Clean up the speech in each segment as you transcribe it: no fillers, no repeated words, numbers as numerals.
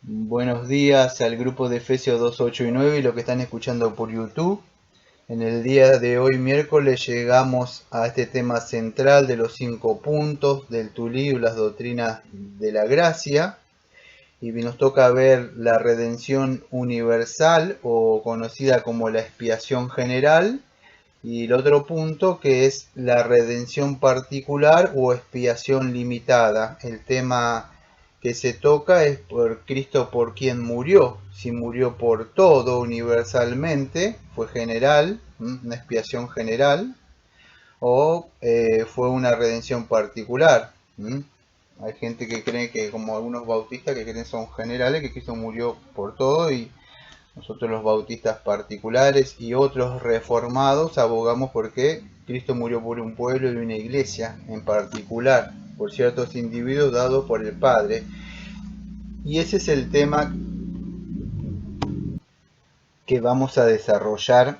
Buenos días al grupo de Efesios 2, 8 y 9 y lo que están escuchando por YouTube. En el día de hoy, miércoles, llegamos a este tema central de los 5 puntos del Tulí, las doctrinas de la gracia. Y nos toca ver la redención universal o conocida como la expiación general. Y el otro punto que es la redención particular o expiación limitada. El tema que se toca es por Cristo por quien murió. Si murió por todo universalmente, fue general, una expiación general, o fue una redención particular. Hay gente que cree que, como algunos bautistas que creen son generales, que Cristo murió por todo, y nosotros los bautistas particulares y otros reformados abogamos porque Cristo murió por un pueblo y una iglesia en particular, por ciertos individuos dados por el Padre. Y ese es el tema que vamos a desarrollar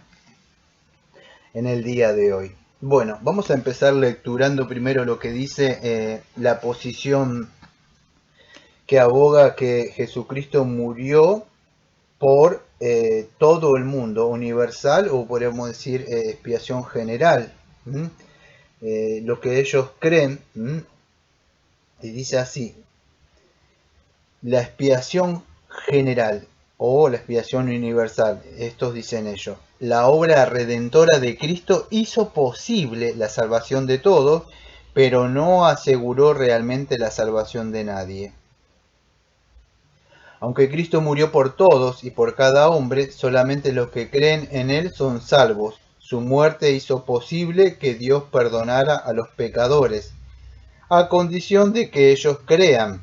en el día de hoy. Bueno, vamos a empezar lecturando primero lo que dice la posición que aboga que Jesucristo murió por todo el mundo, universal, o podríamos decir expiación general. Lo que ellos creen, y dice así: la expiación general o la expiación universal, estos dicen ellos, la obra redentora de Cristo hizo posible la salvación de todos, pero no aseguró realmente la salvación de nadie. Aunque Cristo murió por todos y por cada hombre, solamente los que creen en Él son salvos. Su muerte hizo posible que Dios perdonara a los pecadores, a condición de que ellos crean.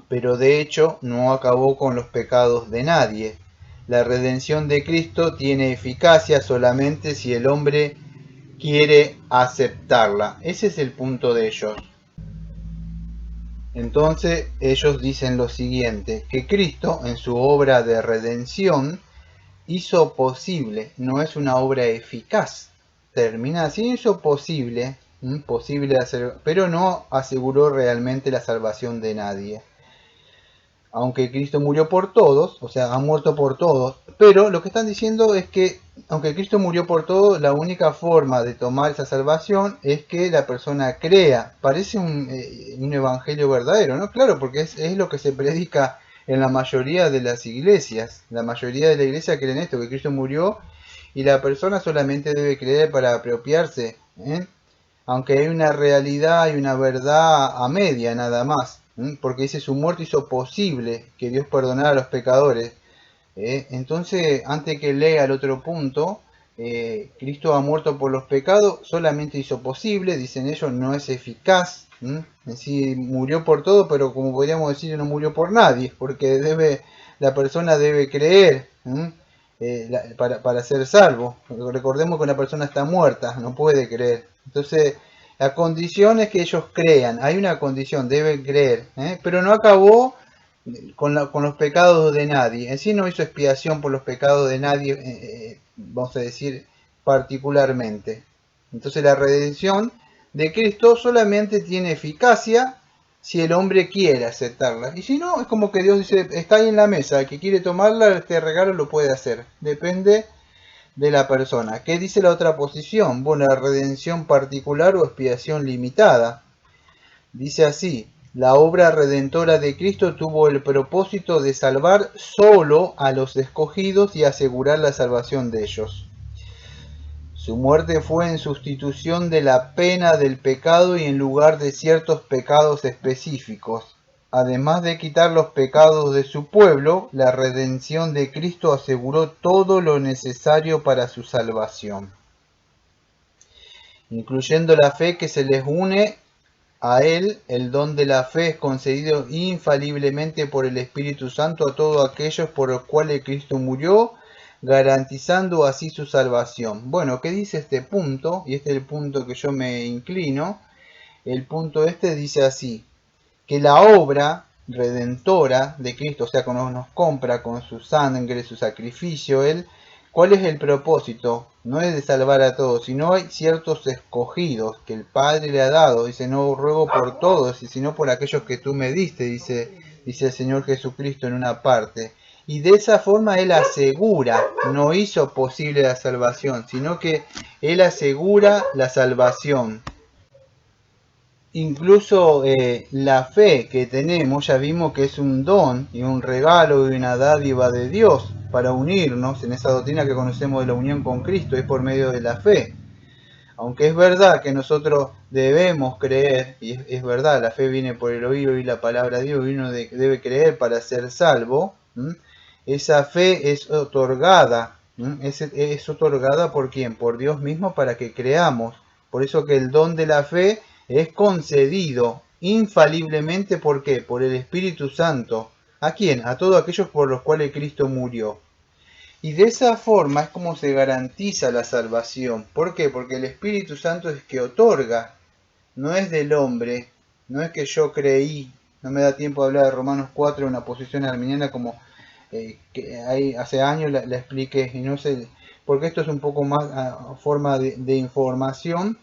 Pero de hecho no acabó con los pecados de nadie. La redención de Cristo tiene eficacia solamente si el hombre quiere aceptarla. Ese es el punto de ellos. Entonces ellos dicen lo siguiente, que Cristo en su obra de redención hizo posible, no es una obra eficaz, termina así, hizo posible, posible hacer, pero no aseguró realmente la salvación de nadie. Aunque Cristo murió por todos, o sea, ha muerto por todos, pero lo que están diciendo es que aunque Cristo murió por todos, la única forma de tomar esa salvación es que la persona crea. Parece un evangelio verdadero, ¿no? Claro, porque es lo que se predica en la mayoría de las iglesias. La mayoría de la iglesia creen esto, que Cristo murió y la persona solamente debe creer para apropiarse, ¿eh? Aunque hay una realidad y una verdad a media nada más, porque dice su muerte hizo posible que Dios perdonara a los pecadores. Entonces, antes que lea el otro punto, Cristo ha muerto por los pecados, solamente hizo posible, dicen ellos, no es eficaz. En sí murió por todo, pero como podríamos decir, no murió por nadie, porque la persona debe creer para ser salvo. Recordemos que una persona está muerta, no puede creer. Entonces, la condición es que ellos crean, hay una condición, deben creer, pero no acabó con los pecados de nadie. En sí no hizo expiación por los pecados de nadie, vamos a decir particularmente. Entonces la redención de Cristo solamente tiene eficacia si el hombre quiere aceptarla. Y si no, es como que Dios dice, está ahí en la mesa, el que quiere tomarla, este regalo lo puede hacer. Depende de la persona. ¿Qué dice la otra posición? Bueno, la redención particular o expiación limitada. Dice así: la obra redentora de Cristo tuvo el propósito de salvar solo a los escogidos y asegurar la salvación de ellos. Su muerte fue en sustitución de la pena del pecado y en lugar de ciertos pecados específicos. Además de quitar los pecados de su pueblo, la redención de Cristo aseguró todo lo necesario para su salvación, incluyendo la fe que se les une a él. El don de la fe es concedido infaliblemente por el Espíritu Santo a todos aquellos por los cuales Cristo murió, garantizando así su salvación. Bueno, ¿qué dice este punto? Y este es el punto que yo me inclino. El punto este dice así: que la obra redentora de Cristo, o sea, cuando nos compra con su sangre, su sacrificio, Él, ¿cuál es el propósito? No es de salvar a todos, sino hay ciertos escogidos que el Padre le ha dado. Dice, no ruego por todos, sino por aquellos que tú me diste, dice dice el Señor Jesucristo en una parte. Y de esa forma Él asegura, no hizo posible la salvación, sino que Él asegura la salvación. Incluso la fe que tenemos, ya vimos que es un don y un regalo y una dádiva de Dios para unirnos en esa doctrina que conocemos de la unión con Cristo, es por medio de la fe. Aunque es verdad que nosotros debemos creer, y es verdad, la fe viene por el oír la palabra de Dios, y uno debe creer para ser salvo, esa fe es otorgada, es otorgada ¿por quién? Por Dios mismo para que creamos. Por eso que el don de la fe es concedido infaliblemente, ¿por qué? Por el Espíritu Santo. ¿A quién? A todos aquellos por los cuales Cristo murió. Y de esa forma es como se garantiza la salvación. ¿Por qué? Porque el Espíritu Santo es que otorga, no es del hombre, no es que yo creí. No me da tiempo de hablar de Romanos 4, una posición arminiana como que hace años la expliqué, y no sé, porque esto es un poco más a forma de información,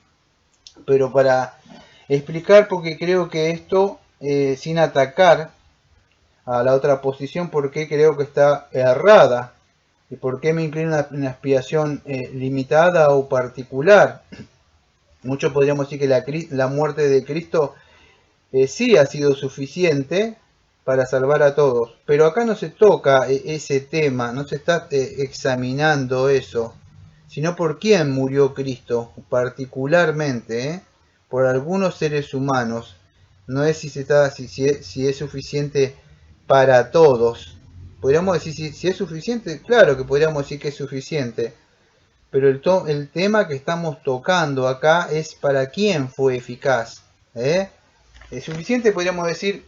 pero para explicar, porque creo que esto, sin atacar a la otra posición, porque creo que está errada. ¿Y por qué me inclino a una expiación limitada o particular? Muchos podríamos decir que la muerte de Cristo sí ha sido suficiente para salvar a todos, pero acá no se toca ese tema, no se está examinando eso, sino por quién murió Cristo, particularmente por algunos seres humanos. No es si es suficiente para todos. Podríamos decir si es suficiente, claro que podríamos decir que es suficiente, pero el tema que estamos tocando acá es para quién fue eficaz. ¿Es suficiente? Podríamos decir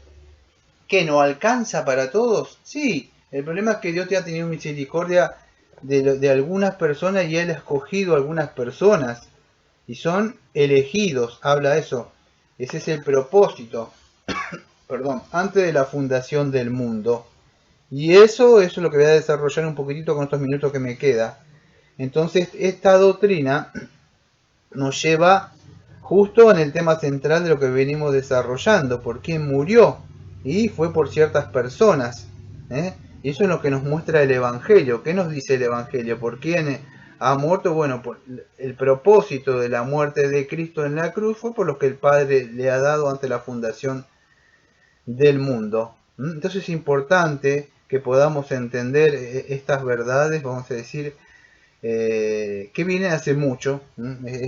que no alcanza para todos. Sí, el problema es que Dios te ha tenido misericordia de algunas personas y Él ha escogido a algunas personas y son elegidos. Habla eso. Ese es el propósito. Perdón, antes de la fundación del mundo. Y eso es lo que voy a desarrollar un poquitito con estos minutos que me queda. Entonces, esta doctrina nos lleva justo en el tema central de lo que venimos desarrollando, por quién murió, y fue por ciertas personas. Y eso es lo que nos muestra el Evangelio. ¿Qué nos dice el Evangelio? ¿Por quién ha muerto? Bueno, por el propósito de la muerte de Cristo en la cruz fue por lo que el Padre le ha dado ante la fundación del mundo. Entonces es importante que podamos entender estas verdades, vamos a decir, que viene hace mucho,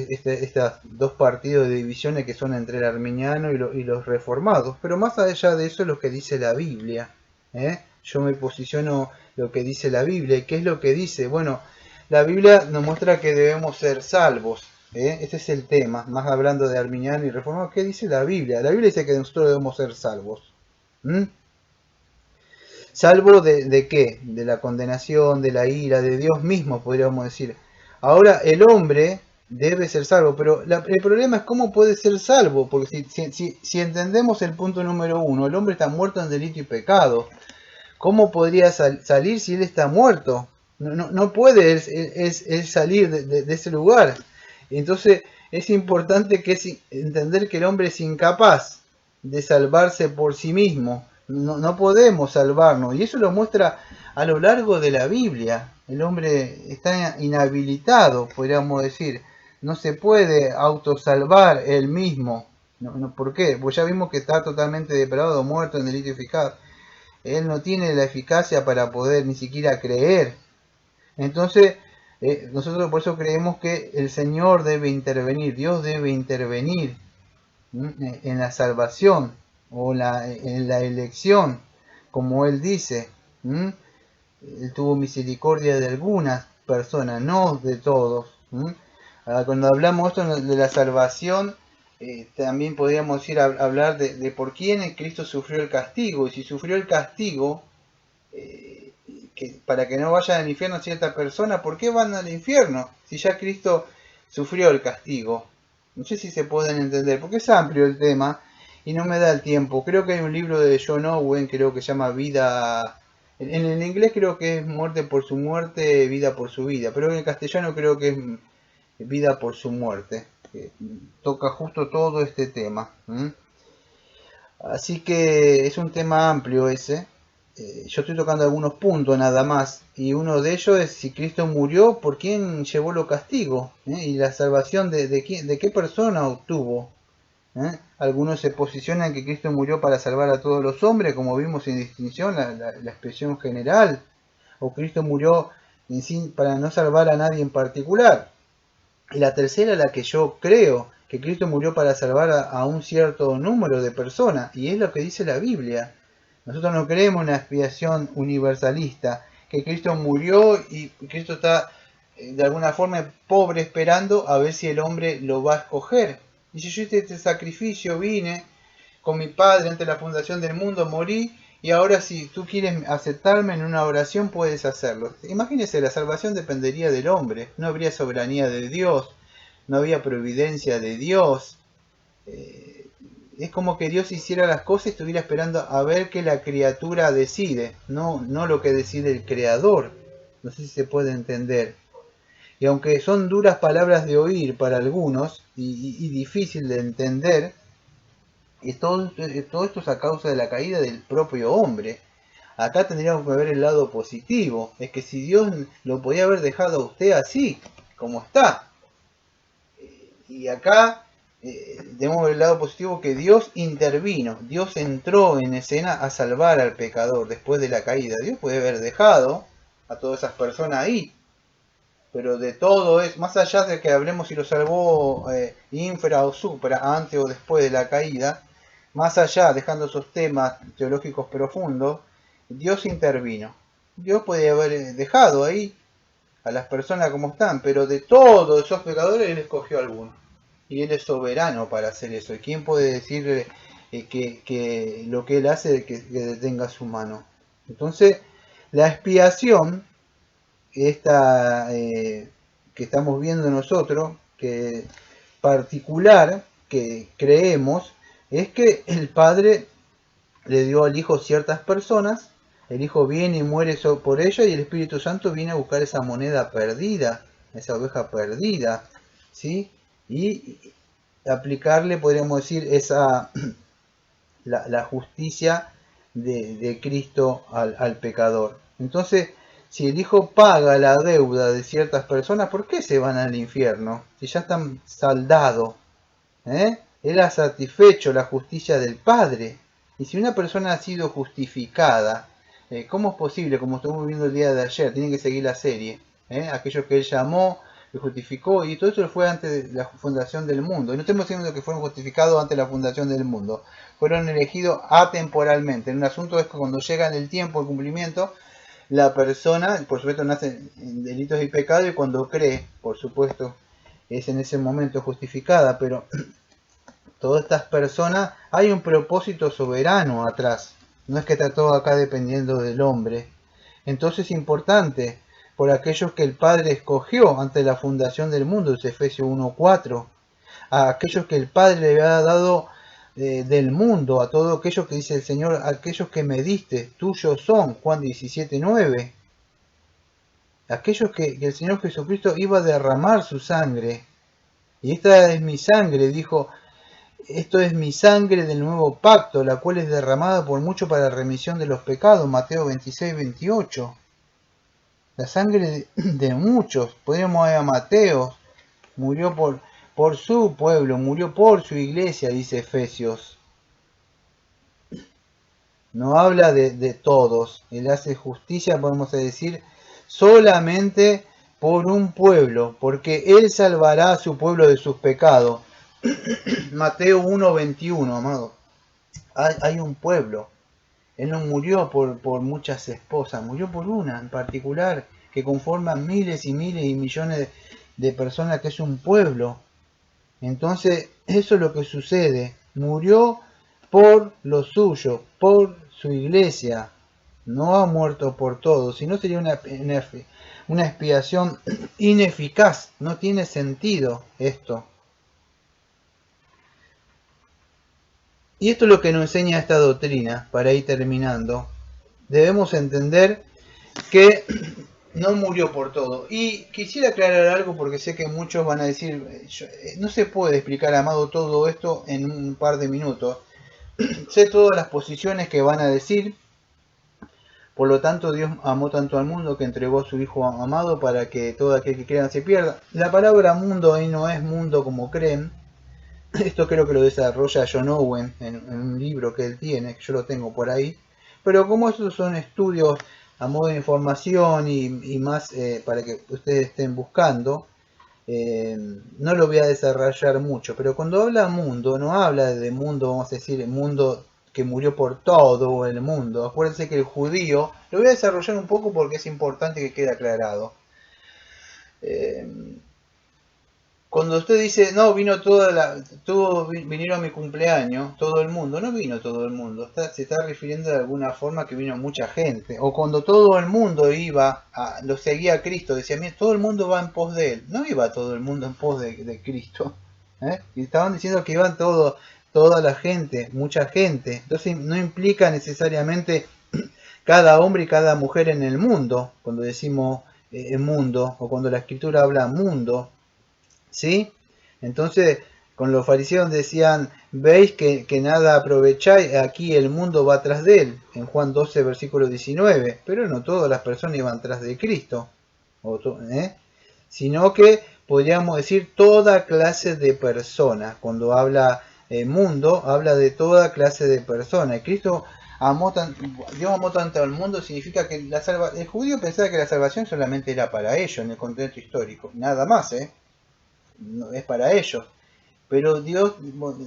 estas dos partidos de divisiones que son entre el arminiano y los reformados, pero más allá de eso es lo que dice la Biblia. Yo me posiciono lo que dice la Biblia. ¿Y qué es lo que dice? Bueno, la Biblia nos muestra que debemos ser salvos. Este es el tema, más hablando de arminiano y reformado. ¿Qué dice la Biblia? La Biblia dice que nosotros debemos ser salvos. ¿Salvo de qué? De la condenación, de la ira, de Dios mismo, podríamos decir. Ahora, el hombre debe ser salvo, pero el problema es cómo puede ser salvo, porque si entendemos el punto número uno, el hombre está muerto en delito y pecado. ¿Cómo podría salir si él está muerto? No puede él salir de ese lugar. Entonces, es importante entender que el hombre es incapaz de salvarse por sí mismo. No podemos salvarnos. Y eso lo muestra a lo largo de la Biblia. El hombre está inhabilitado, podríamos decir. No se puede autosalvar él mismo. ¿Por qué? Pues ya vimos que está totalmente depravado, muerto en delito y pecado. Él no tiene la eficacia para poder ni siquiera creer. Entonces, nosotros por eso creemos que el Señor debe intervenir, Dios debe intervenir en la salvación o en la elección, como Él dice. Él tuvo misericordia de algunas personas, no de todos. Cuando hablamos esto de la salvación, también podríamos decir hablar de por quién Cristo sufrió el castigo. Y si sufrió el castigo para que no vayan al infierno cierta persona, ¿por qué van al infierno? Si ya Cristo sufrió el castigo. No sé si se pueden entender, porque es amplio el tema y no me da el tiempo. Creo que hay un libro de John Owen, creo que se llama Vida. En el inglés creo que es muerte por su muerte, vida por su vida, pero en el castellano creo que es vida por su muerte. Toca justo todo este tema. Así que es un tema amplio ese. Yo estoy tocando algunos puntos nada más. Y uno de ellos es si Cristo murió, ¿por quién llevó los castigos? Y la salvación de qué persona obtuvo. Algunos se posicionan que Cristo murió para salvar a todos los hombres, como vimos sin distinción, la expresión general. O Cristo murió en sí para no salvar a nadie en particular. Y la tercera, la que yo creo, que Cristo murió para salvar a un cierto número de personas, y es lo que dice la Biblia. Nosotros no creemos en una expiación universalista, que Cristo murió y Cristo está de alguna forma pobre esperando a ver si el hombre lo va a escoger. Dice, yo hice este sacrificio, vine con mi Padre ante la fundación del mundo, morí, y ahora si tú quieres aceptarme en una oración puedes hacerlo. Imagínese, la salvación dependería del hombre, no habría soberanía de Dios, no había providencia de Dios. Es como que Dios hiciera las cosas y estuviera esperando a ver qué la criatura decide, no lo que decide el Creador. No sé si se puede entender. Y aunque son duras palabras de oír para algunos y difícil de entender, y todo esto es a causa de la caída del propio hombre. Acá tendríamos que ver el lado positivo. Es que si Dios lo podía haber dejado a usted así, como está. Y acá tenemos ver el lado positivo que Dios intervino. Dios entró en escena a salvar al pecador después de la caída. Dios puede haber dejado a todas esas personas ahí. Pero de todo es, más allá de que hablemos si lo salvó infra o supra, antes o después de la caída, más allá, dejando esos temas teológicos profundos, Dios intervino. Dios puede haber dejado ahí a las personas como están, pero de todos esos pecadores Él escogió a algunos. Y Él es soberano para hacer eso. ¿Y quién puede decirle que lo que Él hace que detenga su mano? Entonces, la expiación esta que estamos viendo nosotros, que particular, que creemos, es que el Padre le dio al Hijo ciertas personas, el Hijo viene y muere por ella y el Espíritu Santo viene a buscar esa moneda perdida, esa oveja perdida, ¿sí? Y aplicarle, podríamos decir, la justicia de Cristo al pecador. Entonces, si el Hijo paga la deuda de ciertas personas, ¿por qué se van al infierno? Si ya están saldados. Él ha satisfecho la justicia del Padre. Y si una persona ha sido justificada, ¿cómo es posible? Como estuvimos viendo el día de ayer, tiene que seguir la serie. Aquellos que Él llamó, que justificó, y todo eso fue antes de la fundación del mundo. Y no estamos diciendo que fueron justificados antes de la fundación del mundo. Fueron elegidos atemporalmente. En un asunto es que cuando llega el tiempo, el cumplimiento, la persona, por supuesto, nace en delitos y pecados, y cuando cree, por supuesto, es en ese momento justificada, pero todas estas personas, hay un propósito soberano atrás. No es que está todo acá dependiendo del hombre. Entonces es importante por aquellos que el Padre escogió antes de la fundación del mundo, es Efesios 1:4, a aquellos que el Padre le había dado del mundo, a todos aquellos que dice el Señor, aquellos que me diste, tuyos son, Juan 17:9, aquellos que el Señor Jesucristo iba a derramar su sangre, y esta es mi sangre, dijo, esto es mi sangre del nuevo pacto, la cual es derramada por mucho para la remisión de los pecados, Mateo 26:28. La sangre de muchos, podríamos ir a Mateo, murió por su pueblo, murió por su iglesia, dice Efesios. No habla de todos, Él hace justicia, podemos decir, solamente por un pueblo, porque Él salvará a su pueblo de sus pecados. Mateo 1:21, amado. Hay un pueblo. Él no murió por muchas esposas, murió por una en particular, que conforma miles y miles y millones de personas, que es un pueblo. Entonces, eso es lo que sucede. Murió por lo suyo, por su iglesia. No ha muerto por todos, sino sería una expiación ineficaz. No tiene sentido esto. Y esto es lo que nos enseña esta doctrina, para ir terminando. Debemos entender que no murió por todo. Y quisiera aclarar algo porque sé que muchos van a decir, no se puede explicar, amado, todo esto en un par de minutos. sé todas las posiciones que van a decir. Por lo tanto, Dios amó tanto al mundo que entregó a su Hijo amado para que todo aquel que crea no se pierda. La palabra mundo ahí no es mundo como creen. Esto creo que lo desarrolla John Owen en un libro que él tiene, que yo lo tengo por ahí. Pero como estos son estudios a modo de información y más para que ustedes estén buscando, no lo voy a desarrollar mucho. Pero cuando habla mundo, no habla de mundo, vamos a decir, el mundo que murió por todo el mundo. Acuérdense que el judío, lo voy a desarrollar un poco porque es importante que quede aclarado. Cuando usted dice, no, vino todos vinieron a mi cumpleaños, todo el mundo, no vino todo el mundo, se está refiriendo de alguna forma que vino mucha gente. O cuando todo el mundo lo seguía a Cristo, decía, mira, todo el mundo va en pos de él. No iba todo el mundo en pos de Cristo. Y estaban diciendo que iban toda la gente, mucha gente. Entonces no implica necesariamente cada hombre y cada mujer en el mundo, cuando decimos mundo, o cuando la escritura habla mundo. ¿Sí? Entonces, con los fariseos decían, veis que nada aprovecháis, aquí el mundo va tras de él, en Juan 12, versículo 19, pero no todas las personas iban tras de Cristo, sino que podríamos decir toda clase de personas. Cuando habla mundo, habla de toda clase de personas. Cristo Dios amó tanto al mundo, significa que el judío pensaba que la salvación solamente era para ellos en el contexto histórico, nada más, no es para ellos. Pero Dios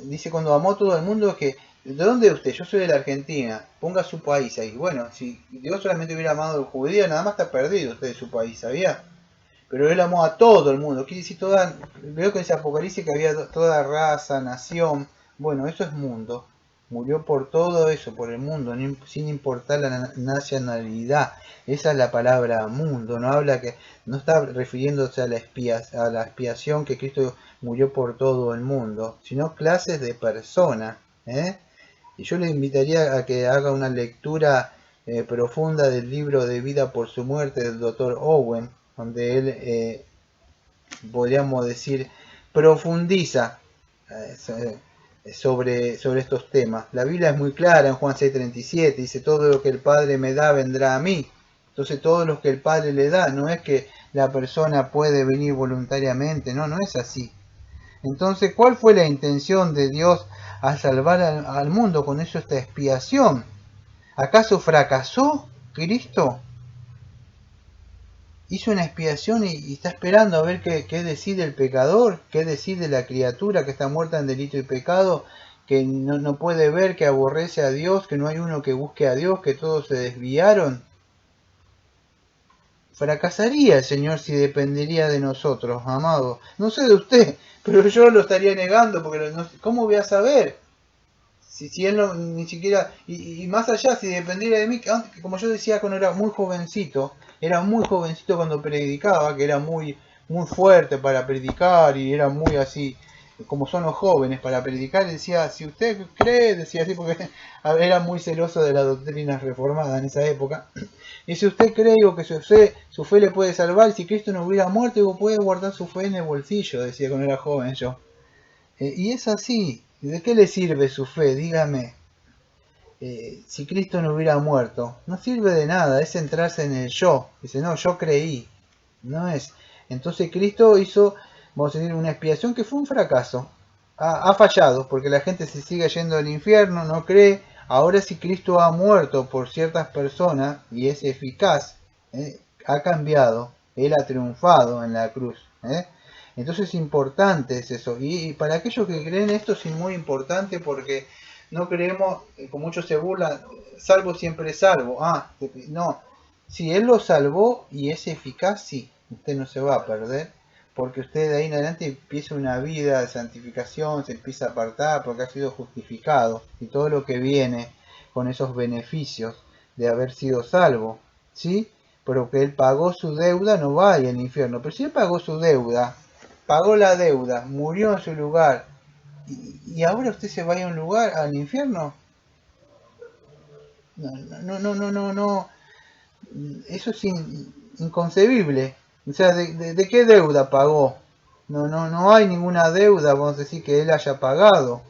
dice cuando amó a todo el mundo que, ¿de dónde es usted? Yo soy de la Argentina, ponga su país ahí. Bueno, si Dios solamente hubiera amado al judío, nada más está perdido usted de su país, ¿sabía? Pero Él amó a todo el mundo, quiere decir veo que dice Apocalipsis que había toda raza, nación, bueno, eso es mundo. Murió por todo eso, por el mundo, sin importar la nacionalidad. Esa es la palabra mundo. No está refiriéndose a a la expiación que Cristo murió por todo el mundo, sino clases de personas. Y yo le invitaría a que haga una lectura profunda del libro de Vida por su muerte del Dr. Owen, donde él, podríamos decir, profundiza sobre estos temas. La Biblia es muy clara en Juan 6:37, dice, todo lo que el Padre me da vendrá a mí. Entonces todo lo que el Padre le da, no es que la persona puede venir voluntariamente, no es así. Entonces, ¿cuál fue la intención de Dios al salvar al mundo con eso, esta expiación? ¿Acaso fracasó Cristo? Hizo una expiación y está esperando a ver qué decide el pecador, qué decide la criatura que está muerta en delito y pecado, que no puede ver, que aborrece a Dios, que no hay uno que busque a Dios, que todos se desviaron. Fracasaría el Señor si dependería de nosotros, amado. No sé de usted, pero yo lo estaría negando, porque ¿cómo voy a saber? Si él no, ni siquiera, y más allá, si dependiera de mí, como yo decía cuando era muy jovencito cuando predicaba, que era muy fuerte para predicar y era muy así, como son los jóvenes para predicar, decía, si usted cree, decía así, porque era muy celoso de las doctrinas reformadas en esa época, y si usted cree que su fe le puede salvar, si Cristo no hubiera muerto, puede guardar su fe en el bolsillo, decía cuando era joven yo. Y es así. ¿De qué le sirve su fe? Dígame. Si Cristo no hubiera muerto, no sirve de nada, es centrarse en el yo. Dice, no, yo creí. No es. Entonces Cristo hizo, vamos a decir, una expiación que fue un fracaso. Ha fallado, porque la gente se sigue yendo al infierno, no cree. Ahora si Cristo ha muerto por ciertas personas y es eficaz, ha cambiado, Él ha triunfado en la cruz. Entonces importante es eso. Y para aquellos que creen esto es muy importante porque no creemos, como muchos se burlan, salvo siempre es salvo. No. Si Él lo salvó y es eficaz, sí, usted no se va a perder. Porque usted de ahí en adelante empieza una vida de santificación, se empieza a apartar porque ha sido justificado. Y todo lo que viene con esos beneficios de haber sido salvo. ¿Sí? Pero que Él pagó su deuda, no va al infierno. Pero si Él pagó su deuda, pagó la deuda, murió en su lugar, y ahora usted se va a un lugar, al infierno. No. Eso es inconcebible. O sea, ¿de qué deuda pagó? No hay ninguna deuda, vamos a decir, que él haya pagado.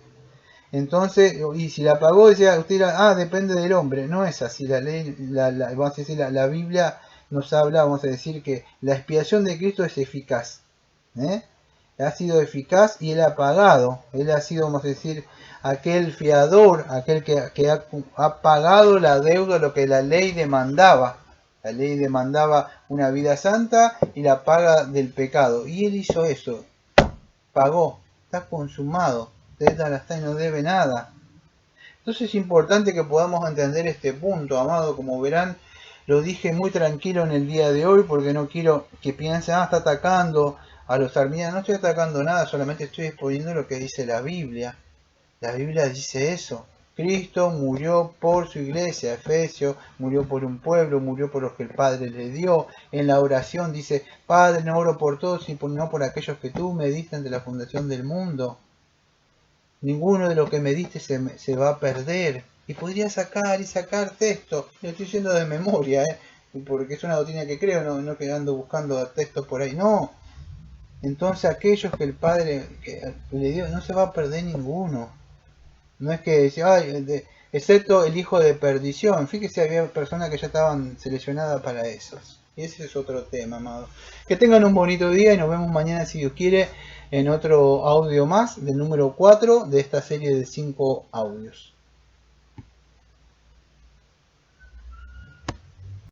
Entonces, y si la pagó, decía usted, depende del hombre. No es así. La ley, vamos a decir, la Biblia nos habla, vamos a decir que la expiación de Cristo es eficaz. ¿eh? Ha sido eficaz y él ha pagado. Él ha sido, vamos a decir, aquel fiador, aquel que ha pagado la deuda, lo que la ley demandaba. La ley demandaba una vida santa y la paga del pecado. Y él hizo eso. Pagó. Está consumado. Usted no debe nada. Entonces es importante que podamos entender este punto, amado. Como verán, lo dije muy tranquilo en el día de hoy porque no quiero que piensen, está atacando a los arminianos. No estoy atacando nada, solamente estoy exponiendo lo que dice la Biblia. La Biblia dice eso. Cristo murió por su iglesia, Efesios, murió por un pueblo, murió por los que el Padre le dio. En la oración dice, Padre, no oro por todos, sino por aquellos que tú me diste ante la fundación del mundo. Ninguno de los que me diste se va a perder. Y podría sacar y sacar texto. Lo estoy diciendo de memoria, porque es una doctrina que creo, no que ando buscando textos por ahí. No. Entonces aquellos que el Padre que le dio, no se va a perder ninguno. No es que decía, excepto el hijo de perdición. Fíjese, había personas que ya estaban seleccionadas para esos. Y ese es otro tema, amado. Que tengan un bonito día y nos vemos mañana, si Dios quiere, en otro audio más, del número 4 de esta serie de 5 audios.